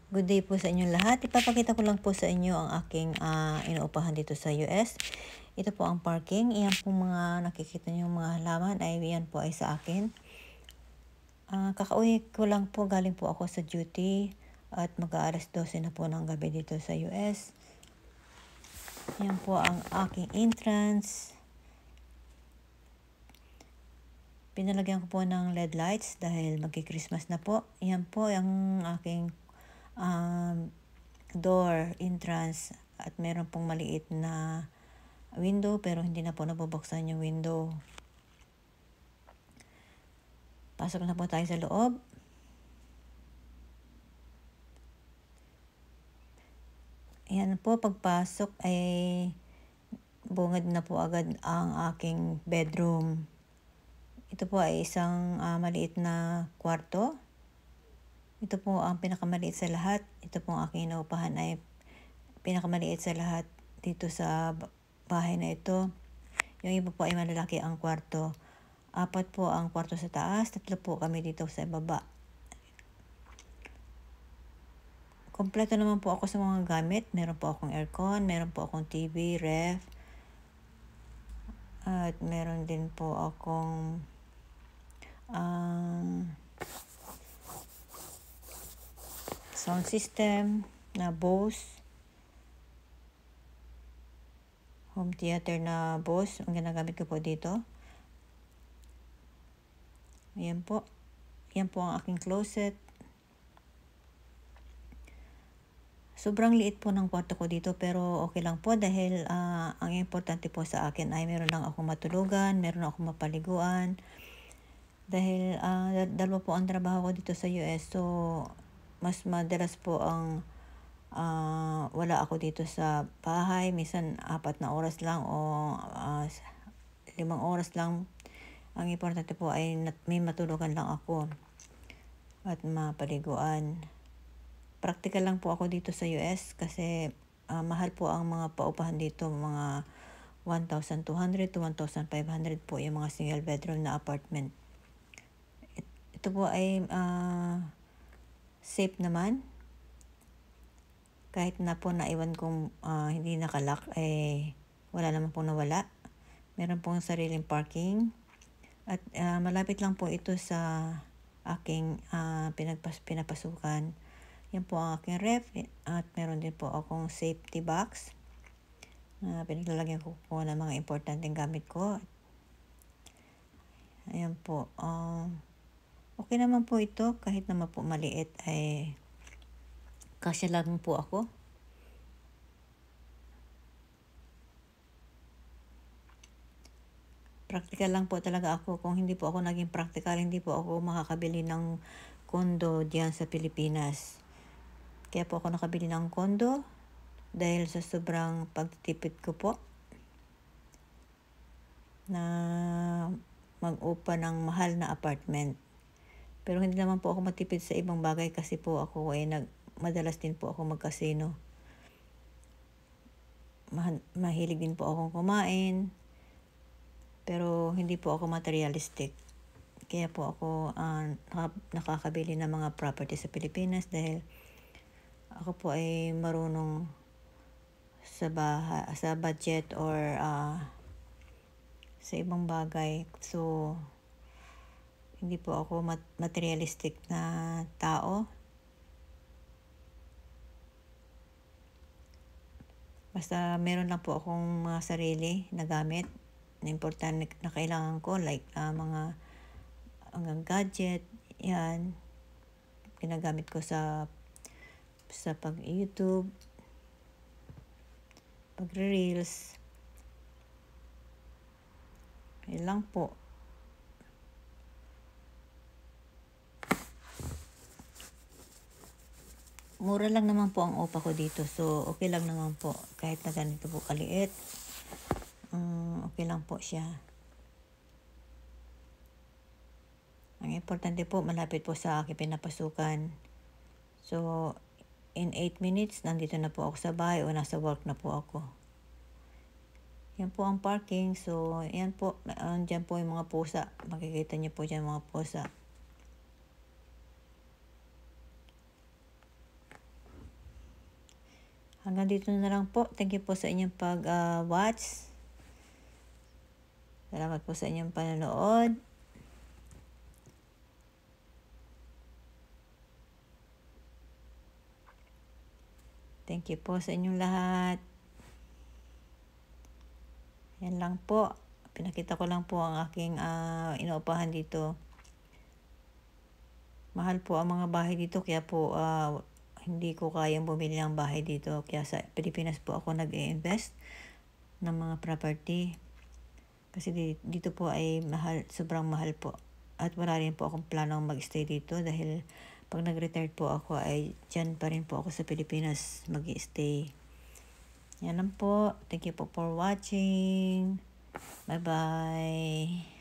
Good day po sa inyong lahat. Ipapakita ko lang po sa inyo ang aking inuupahan dito sa US. Ito po ang parking. Iyan po mga nakikita niyo mga halaman ay iyan po ay sa akin. Kakauwi ko lang po, galing po ako sa duty at mag-aalas 12 na po ng gabi dito sa US. Iyan po ang aking entrance. Pinalagyan ko po ng LED lights dahil magki-Christmas na po. Iyan po ang aking door entrance at meron pong maliit na window pero hindi na po nabubuksan yung window. Pasok na po tayo sa loob. Ayan po, pagpasok ay bungad na po agad ang aking bedroom. Ito po ay isang maliit na kwarto. Ito po ang pinakamaliit sa lahat. Ito po ang aking inuupahan ay pinakamaliit sa lahat dito sa bahay na ito. Yung iba po ay malalaki ang kwarto. 4 po ang kwarto sa taas, 3 po kami dito sa baba. Kompleto naman po ako sa mga gamit. Meron po akong aircon, meron po akong TV, ref, at meron din po akong sound system na Bose, home theater na Bose, ang ginagamit ko po dito. Ayan po. Yan po ang aking closet. Sobrang liit po ng kwarto ko dito pero okay lang po dahil ang importante po sa akin ay meron lang akong matulugan, meron akong mapaliguan. Dahil dalawa po ang trabaho ko dito sa US, so mas madalas po ang wala ako dito sa bahay. Minsan 4 na oras lang o 5 oras lang. Ang importante po ay may matulugan lang ako at mapaliguan. Practical lang po ako dito sa US kasi mahal po ang mga paupahan dito, mga 1,200 to 1,500 po yung mga single bedroom na apartment. Ito po ay safe naman. Kahit na po naiwan kong hindi nakalock, wala naman pong nawala. Meron pong sariling parking. At malapit lang po ito sa aking pinapasukan. Yan po ang aking ref. At meron din po akong safety box. Pinaglalagyan ko po ng mga importanteng gamit ko. Ayan po. Okay naman po ito. Kahit naman po maliit ay kasya lang po ako. Practical lang po talaga ako. Kung hindi po ako naging practical, hindi po ako makakabili ng kondo diyan sa Pilipinas. Kaya po ako nakabili ng kondo dahil sa sobrang pagtitipid ko po na mag-upa ng mahal na apartment. Pero hindi naman po ako matipid sa ibang bagay kasi po ako ay madalas din po ako mag-casino. Mahilig din po akong kumain. Pero hindi po ako materialistic. Kaya po ako nakakabili ng mga property sa Pilipinas dahil ako po ay marunong sa budget or sa ibang bagay. So, hindi po ako materialistic na tao. Basta meron lang po akong mga sarili na gamit na importante na kailangan ko, like mga gadget, yan, ginagamit ko sa pag-YouTube, pag-reels. Yan lang po. Mura lang naman po ang upa ko dito, so okay lang naman po kahit na ganito po kaliit. Okay lang po siya. Ang importante po, malapit po sa aking pinapasukan. So, in 8 minutes, nandito na po ako sa bahay o nasa work na po ako. Yan po ang parking. So, yan po. Dyan po yung mga pusa. Makikita niyo po dyan mga pusa. Hanggang dito na lang po. Thank you po sa inyong pag-watch. Salamat po sa inyong panonood. Thank you po sa inyong lahat. Yan lang po. Pinakita ko lang po ang aking inuupahan dito. Mahal po ang mga bahay dito, kaya po hindi ko kayang bumili ng bahay dito. Kaya sa Pilipinas po ako nag-i-invest ng mga property. Kasi dito po ay mahal, sobrang mahal po. At wala rin po akong planong mag-stay dito dahil pag nag-retire po ako ay dyan pa rin po ako sa Pilipinas mag-i-stay. Yan lang po. Thank you po for watching. Bye-bye.